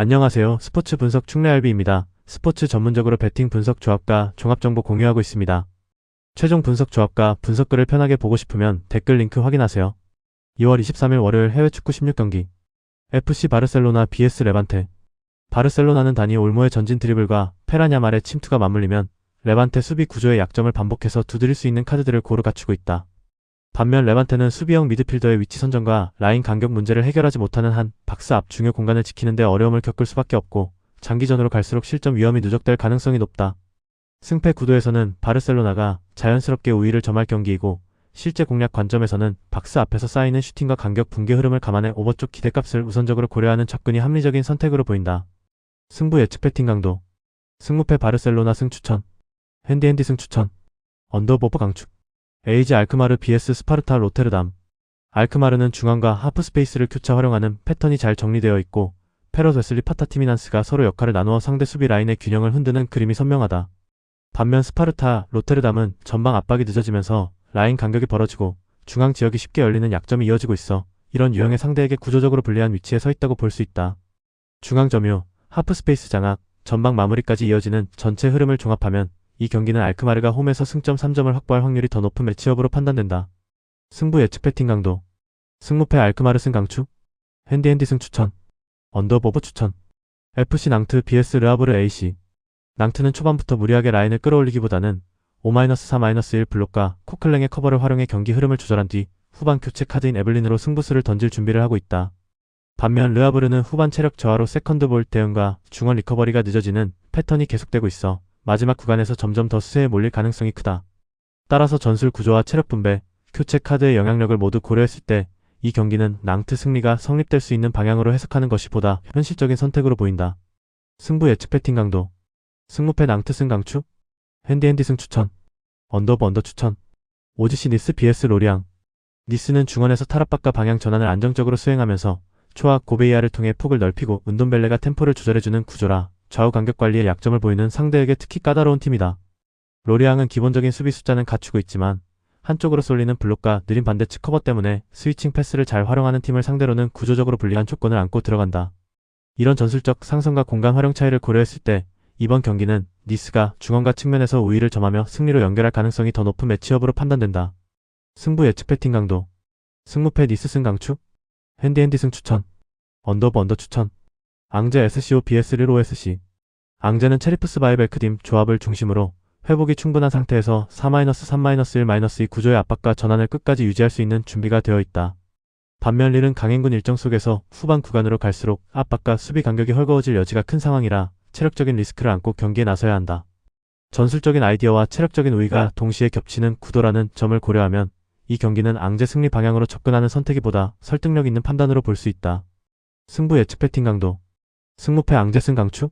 안녕하세요. 스포츠 분석 충래알비입니다. 스포츠 전문적으로 배팅 분석 조합과 종합정보 공유하고 있습니다. 최종 분석 조합과 분석글을 편하게 보고 싶으면 댓글 링크 확인하세요. 2월 23일 월요일 해외 축구 16경기 FC 바르셀로나 vs 레반테. 바르셀로나는 다니 올모의 전진 드리블과 페라냐말의 침투가 맞물리면 레반테 수비 구조의 약점을 반복해서 두드릴 수 있는 카드들을 고루 갖추고 있다. 반면 레반테는 수비형 미드필더의 위치 선정과 라인 간격 문제를 해결하지 못하는 한 박스 앞 중요 공간을 지키는 데 어려움을 겪을 수밖에 없고 장기전으로 갈수록 실점 위험이 누적될 가능성이 높다. 승패 구도에서는 바르셀로나가 자연스럽게 우위를 점할 경기이고 실제 공략 관점에서는 박스 앞에서 쌓이는 슈팅과 간격 붕괴 흐름을 감안해 오버 쪽 기대값을 우선적으로 고려하는 접근이 합리적인 선택으로 보인다. 승부 예측 배팅 강도. 승무패 바르셀로나 승 추천. 핸디핸디 승 추천. 언더보버 강축. 에이지 알크마르 vs 스파르타 로테르담. 알크마르는 중앙과 하프 스페이스를 교차 활용하는 패턴이 잘 정리되어 있고 페럿 웨슬리 파타티미난스가 서로 역할을 나누어 상대 수비 라인의 균형을 흔드는 그림이 선명하다. 반면 스파르타 로테르담은 전방 압박이 늦어지면서 라인 간격이 벌어지고 중앙 지역이 쉽게 열리는 약점이 이어지고 있어 이런 유형의 상대에게 구조적으로 불리한 위치에 서 있다고 볼 수 있다. 중앙 점유, 하프 스페이스 장악, 전방 마무리까지 이어지는 전체 흐름을 종합하면 이 경기는 알크마르가 홈에서 승점 3점을 확보할 확률이 더 높은 매치업으로 판단된다. 승부 예측 배팅 강도. 승무패 알크마르 승 강추. 핸디핸디 승 추천. 언더보버 추천. FC 낭트 vs 르하브르 AC. 낭트는 초반부터 무리하게 라인을 끌어올리기보다는 5-4-1 블록과 코클랭의 커버를 활용해 경기 흐름을 조절한 뒤 후반 교체 카드인 에블린으로 승부수를 던질 준비를 하고 있다. 반면 르하브르는 후반 체력 저하로 세컨드볼 대응과 중원 리커버리가 늦어지는 패턴이 계속되고 있어 마지막 구간에서 점점 더 수세에 몰릴 가능성이 크다. 따라서 전술 구조와 체력 분배, 교체 카드의 영향력을 모두 고려했을 때 이 경기는 낭트 승리가 성립될 수 있는 방향으로 해석하는 것이 보다 현실적인 선택으로 보인다. 승부 예측 배팅 강도. 승무패 낭트 승 강추. 핸디핸디 승 추천. 언더 추천. 오지시 니스 vs 로리앙. 니스는 중원에서 탈압박과 방향 전환을 안정적으로 수행하면서 초합 고베이아를 통해 폭을 넓히고 은돈벨레가 템포를 조절해주는 구조라 좌우 간격 관리에 약점을 보이는 상대에게 특히 까다로운 팀이다. 로리앙은 기본적인 수비 숫자는 갖추고 있지만 한쪽으로 쏠리는 블록과 느린 반대측 커버 때문에 스위칭 패스를 잘 활용하는 팀을 상대로는 구조적으로 불리한 조건을 안고 들어간다. 이런 전술적 상성과 공간 활용 차이를 고려했을 때 이번 경기는 니스가 중원과 측면에서 우위를 점하며 승리로 연결할 가능성이 더 높은 매치업으로 판단된다. 승부 예측 배팅 강도. 승무패 니스 승 강추. 핸디핸디 승 추천. 언더 추천. 앙제 SCO vs 르 OSC. 앙제는 체리프스 바이벨크딤 조합을 중심으로 회복이 충분한 상태에서 4-3-1-2 구조의 압박과 전환을 끝까지 유지할 수 있는 준비가 되어 있다. 반면 릴은 강행군 일정 속에서 후반 구간으로 갈수록 압박과 수비 간격이 헐거워질 여지가 큰 상황이라 체력적인 리스크를 안고 경기에 나서야 한다. 전술적인 아이디어와 체력적인 우위가 동시에 겹치는 구도라는 점을 고려하면 이 경기는 앙제 승리 방향으로 접근하는 선택이보다 설득력 있는 판단으로 볼 수 있다. 승부 예측 배팅 강도. 승무패 앙제 승 강추.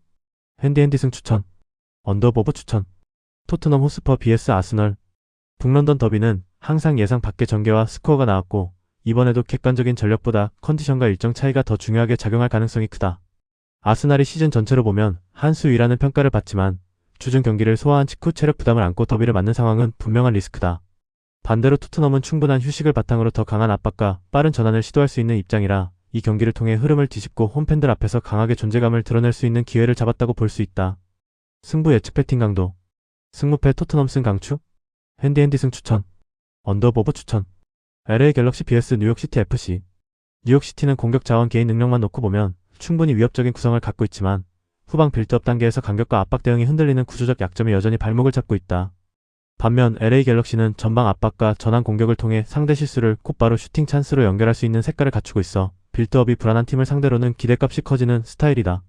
핸디핸디 승 추천. 언더보버 추천. 토트넘 호스퍼 vs 아스널. 북런던 더비는 항상 예상 밖의 전개와 스코어가 나왔고 이번에도 객관적인 전력보다 컨디션과 일정 차이가 더 중요하게 작용할 가능성이 크다. 아스날이 시즌 전체로 보면 한 수 위라는 평가를 받지만 주중 경기를 소화한 직후 체력 부담을 안고 더비를 맞는 상황은 분명한 리스크다. 반대로 토트넘은 충분한 휴식을 바탕으로 더 강한 압박과 빠른 전환을 시도할 수 있는 입장이라 이 경기를 통해 흐름을 뒤집고 홈팬들 앞에서 강하게 존재감을 드러낼 수 있는 기회를 잡았다고 볼 수 있다. 승부 예측 배팅 강도. 승무패 토트넘 승 강추. 핸디핸디 승 추천. 언더보버 추천. LA 갤럭시 vs 뉴욕시티 FC. 뉴욕시티는 공격 자원 개인 능력만 놓고 보면 충분히 위협적인 구성을 갖고 있지만 후방 빌드업 단계에서 간격과 압박 대응이 흔들리는 구조적 약점이 여전히 발목을 잡고 있다. 반면 LA 갤럭시는 전방 압박과 전환 공격을 통해 상대 실수를 곧바로 슈팅 찬스로 연결할 수 있는 색깔을 갖추고 있어 빌드업이 불안한 팀을 상대로는 기대값이 커지는 스타일이다.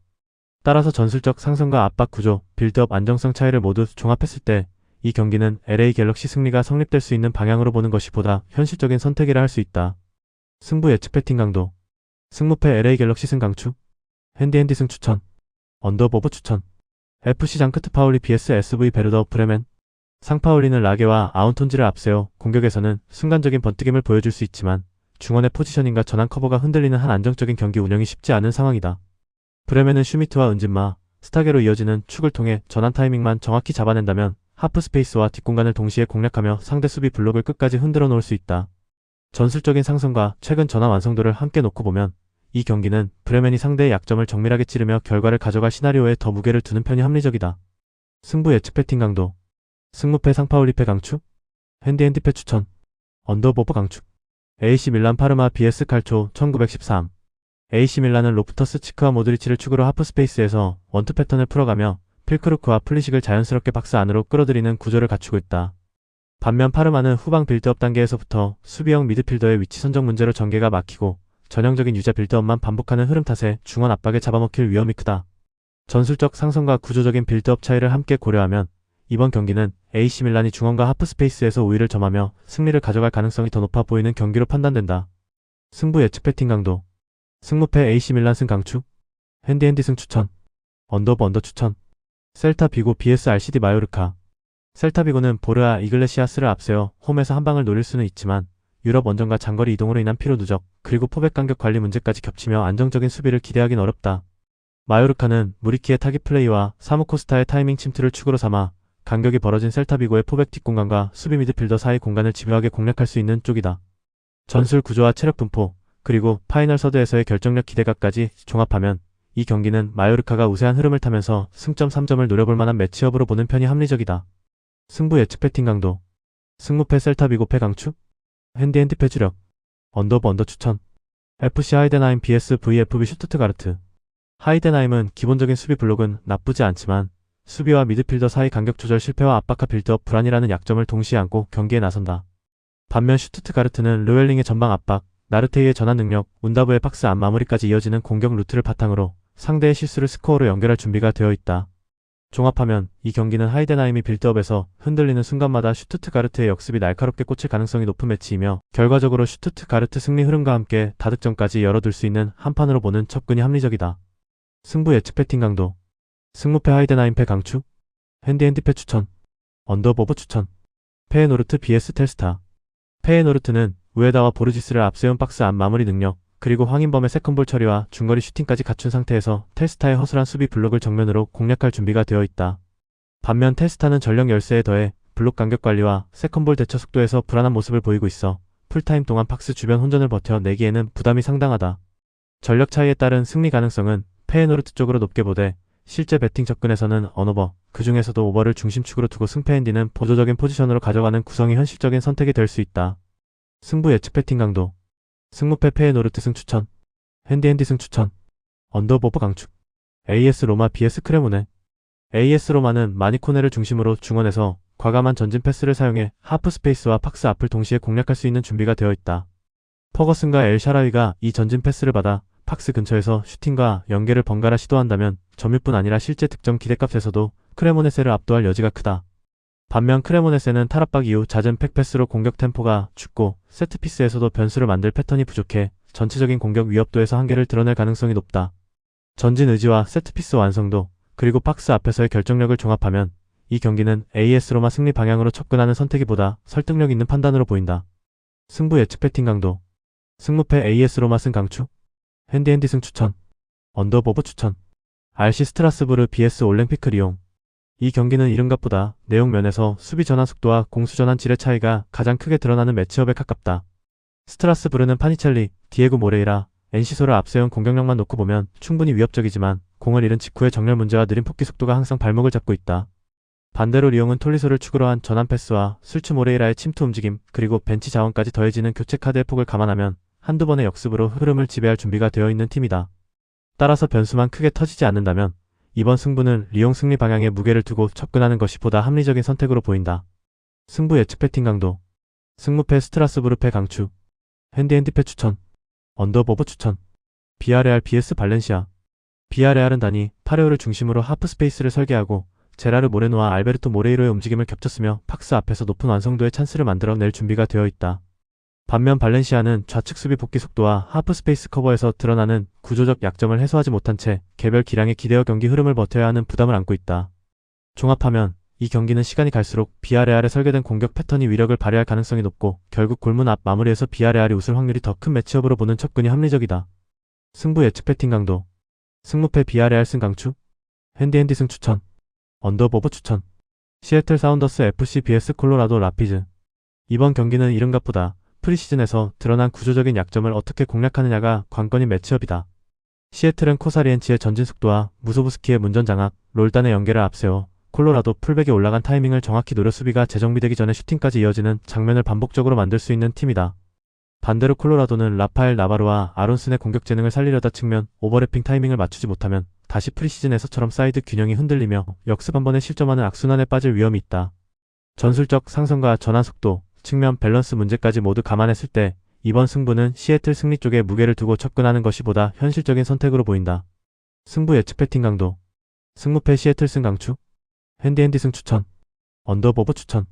따라서 전술적 상성과 압박 구조, 빌드업 안정성 차이를 모두 종합했을 때 이 경기는 LA 갤럭시 승리가 성립될 수 있는 방향으로 보는 것이 보다 현실적인 선택이라 할 수 있다. 승부 예측 배팅 강도. 승무패 LA 갤럭시 승 강추. 핸디핸디 승 추천. 언더보버 추천. FC 장크트 파울리 vs SV 베르더 브레멘. 상파울리는 라게와 아운톤지를 앞세워 공격에서는 순간적인 번뜩임을 보여줄 수 있지만 중원의 포지셔닝과 전환 커버가 흔들리는 한 안정적인 경기 운영이 쉽지 않은 상황이다. 브레멘은 슈미트와 은진마, 스타게로 이어지는 축을 통해 전환 타이밍만 정확히 잡아낸다면 하프 스페이스와 뒷공간을 동시에 공략하며 상대 수비 블록을 끝까지 흔들어 놓을 수 있다. 전술적인 상승과 최근 전환 완성도를 함께 놓고 보면 이 경기는 브레멘이 상대의 약점을 정밀하게 찌르며 결과를 가져갈 시나리오에 더 무게를 두는 편이 합리적이다. 승부 예측 배팅 강도. 승무패 상파울리패 강추. 핸디앤디패 추천. 언더보브 강추. AC 밀란 파르마 BS 칼초 1913. AC 밀란은 로프터스 치크와 모드리치를 축으로 하프스페이스에서 원투 패턴을 풀어가며 필크루크와 플리식을 자연스럽게 박스 안으로 끌어들이는 구조를 갖추고 있다. 반면 파르마는 후방 빌드업 단계에서부터 수비형 미드필더의 위치 선정 문제로 전개가 막히고 전형적인 유자 빌드업만 반복하는 흐름 탓에 중원 압박에 잡아먹힐 위험이 크다. 전술적 상성과 구조적인 빌드업 차이를 함께 고려하면 이번 경기는 AC 밀란이 중원과 하프스페이스에서 우위를 점하며 승리를 가져갈 가능성이 더 높아 보이는 경기로 판단된다. 승부 예측 배팅 강도. 승무패 AC 밀란 승 강추. 핸디핸디 승 추천. 언더브 언더 추천. 셀타 비고 vs RCD 마요르카. 셀타 비고는 보르아 이글레시아스를 앞세워 홈에서 한 방을 노릴 수는 있지만 유럽 원정과 장거리 이동으로 인한 피로 누적 그리고 포백 간격 관리 문제까지 겹치며 안정적인 수비를 기대하긴 어렵다. 마요르카는 무리키의 타깃 플레이와 사무 코스타의 타이밍 침투를 축으로 삼아 간격이 벌어진 셀타 비고의 포백 뒷공간과 수비 미드필더 사이 공간을 집요하게 공략할 수 있는 쪽이다. 전술 구조와 체력 분포 그리고 파이널 서드에서의 결정력 기대각까지 종합하면 이 경기는 마요르카가 우세한 흐름을 타면서 승점 3점을 노려볼 만한 매치업으로 보는 편이 합리적이다. 승부 예측 배팅 강도. 승무패 셀타 비고패 강추. 핸디핸디패 주력. 언더브 언더 추천. FC 하이덴하임 vs VfB 슈투트가르트. 하이덴하임은 기본적인 수비 블록은 나쁘지 않지만 수비와 미드필더 사이 간격 조절 실패와 압박과 빌드업 불안이라는 약점을 동시에 안고 경기에 나선다. 반면 슈투트가르트는 르웰링의 전방 압박, 나르테이의 전환 능력, 운다브의 박스 안 마무리까지 이어지는 공격 루트를 바탕으로 상대의 실수를 스코어로 연결할 준비가 되어 있다. 종합하면 이 경기는 하이덴하임이 빌드업에서 흔들리는 순간마다 슈투트가르트의 역습이 날카롭게 꽂힐 가능성이 높은 매치이며 결과적으로 슈투트가르트 승리 흐름과 함께 다득점까지 열어둘 수 있는 한판으로 보는 접근이 합리적이다. 승부 예측 배팅 강도. 승무패 하이덴하임패 강추. 핸디핸디패 추천. 언더보브 추천. 페에노르트 vs 텔스타. 페에노르트는 우에다와 보르지스를 앞세운 박스 안 마무리 능력 그리고 황인범의 세컨볼 처리와 중거리 슈팅까지 갖춘 상태에서 텔스타의 허술한 수비 블록을 정면으로 공략할 준비가 되어 있다. 반면 텔스타는 전력 열세에 더해 블록 간격 관리와 세컨볼 대처 속도에서 불안한 모습을 보이고 있어 풀타임 동안 박스 주변 혼전을 버텨 내기에는 부담이 상당하다. 전력 차이에 따른 승리 가능성은 페에노르트 쪽으로 높게 보되 실제 배팅 접근에서는 언오버, 그 중에서도 오버를 중심축으로 두고 승패핸디는 보조적인 포지션으로 가져가는 구성이 현실적인 선택이 될 수 있다. 승부 예측 배팅 강도. 승무패 페에노르트 승 추천. 핸디핸디 승 추천. 언더보브 강축. AS 로마 vs 크레모네. AS 로마는 마니코네를 중심으로 중원에서 과감한 전진 패스를 사용해 하프 스페이스와 박스 앞을 동시에 공략할 수 있는 준비가 되어 있다. 퍼거슨과 엘 샤라위가 이 전진 패스를 받아 박스 근처에서 슈팅과 연계를 번갈아 시도한다면 점유뿐 아니라 실제 득점 기대값에서도 크레모네세를 압도할 여지가 크다. 반면 크레모네세는 탈압박 이후 잦은 팩패스로 공격 템포가 죽고 세트피스에서도 변수를 만들 패턴이 부족해 전체적인 공격 위협도에서 한계를 드러낼 가능성이 높다. 전진 의지와 세트피스 완성도 그리고 박스 앞에서의 결정력을 종합하면 이 경기는 AS 로마 승리 방향으로 접근하는 선택이보다 설득력 있는 판단으로 보인다. 승부 예측 배팅 강도. 승무패 AS 로마 승 강추. 핸디핸디 승 추천. 언더보브 추천. RC 스트라스부르 vs 올랭피크 리옹. 이 경기는 이른것보다 내용 면에서 수비 전환 속도와 공수 전환 질의 차이가 가장 크게 드러나는 매치업에 가깝다. 스트라스부르는 파니첼리, 디에고 모레이라, 엔시소를 앞세운 공격력만 놓고 보면 충분히 위협적이지만 공을 잃은 직후의 정렬 문제와 느린 폭기 속도가 항상 발목을 잡고 있다. 반대로 리옹은 톨리소를 축으로 한 전환 패스와 술츠 모레이라의 침투 움직임 그리고 벤치 자원까지 더해지는 교체 카드의 폭을 감안하면 한두 번의 역습으로 흐름을 지배할 준비가 되어 있는 팀이다. 따라서 변수만 크게 터지지 않는다면 이번 승부는 리옹 승리 방향에 무게를 두고 접근하는 것이 보다 합리적인 선택으로 보인다. 승부 예측 배팅 강도. 승무패 스트라스부르패 강추. 핸디핸디패 추천. 언더보브 추천. 비아레알 vs 발렌시아. 비아레알은 단이 파레오를 중심으로 하프 스페이스를 설계하고 제라르 모레노와 알베르토 모레이로의 움직임을 겹쳤으며 박스 앞에서 높은 완성도의 찬스를 만들어낼 준비가 되어 있다. 반면 발렌시아는 좌측 수비 복귀 속도와 하프 스페이스 커버에서 드러나는 구조적 약점을 해소하지 못한 채 개별 기량에 기대어 경기 흐름을 버텨야 하는 부담을 안고 있다. 종합하면 이 경기는 시간이 갈수록 비아레알에 설계된 공격 패턴이 위력을 발휘할 가능성이 높고 결국 골문 앞 마무리에서 비아레알이 웃을 확률이 더 큰 매치업으로 보는 접근이 합리적이다. 승부 예측 배팅 강도. 승무패 비아레알 승 강추. 핸디핸디 승 추천. 언더보브 추천. 시애틀 사운더스 FC vs 콜로라도 라피즈. 이번 경기는 이른것보다 프리시즌에서 드러난 구조적인 약점을 어떻게 공략하느냐가 관건인 매치업이다. 시애틀은 코사리엔치의 전진 속도와 무소부스키의 문전 장악, 롤단의 연계를 앞세워 콜로라도 풀백에 올라간 타이밍을 정확히 노려 수비가 재정비되기 전에 슈팅까지 이어지는 장면을 반복적으로 만들 수 있는 팀이다. 반대로 콜로라도는 라파엘 나바로와 아론슨의 공격 재능을 살리려다 측면 오버래핑 타이밍을 맞추지 못하면 다시 프리시즌에서처럼 사이드 균형이 흔들리며 역습 한 번에 실점하는 악순환에 빠질 위험이 있다. 전술적 상승과 전환 속도, 측면 밸런스 문제까지 모두 감안했을 때 이번 승부는 시애틀 승리 쪽에 무게를 두고 접근하는 것이 보다 현실적인 선택으로 보인다. 승부 예측 배팅 강도. 승무패 시애틀 승 강추. 핸디핸디 승 추천. 언더보버 추천.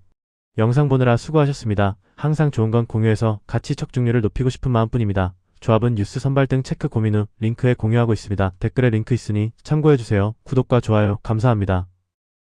영상 보느라 수고하셨습니다. 항상 좋은 건 공유해서 가치 척중률을 높이고 싶은 마음뿐입니다. 조합은 뉴스 선발 등 체크 고민 후 링크에 공유하고 있습니다. 댓글에 링크 있으니 참고해주세요. 구독과 좋아요 감사합니다.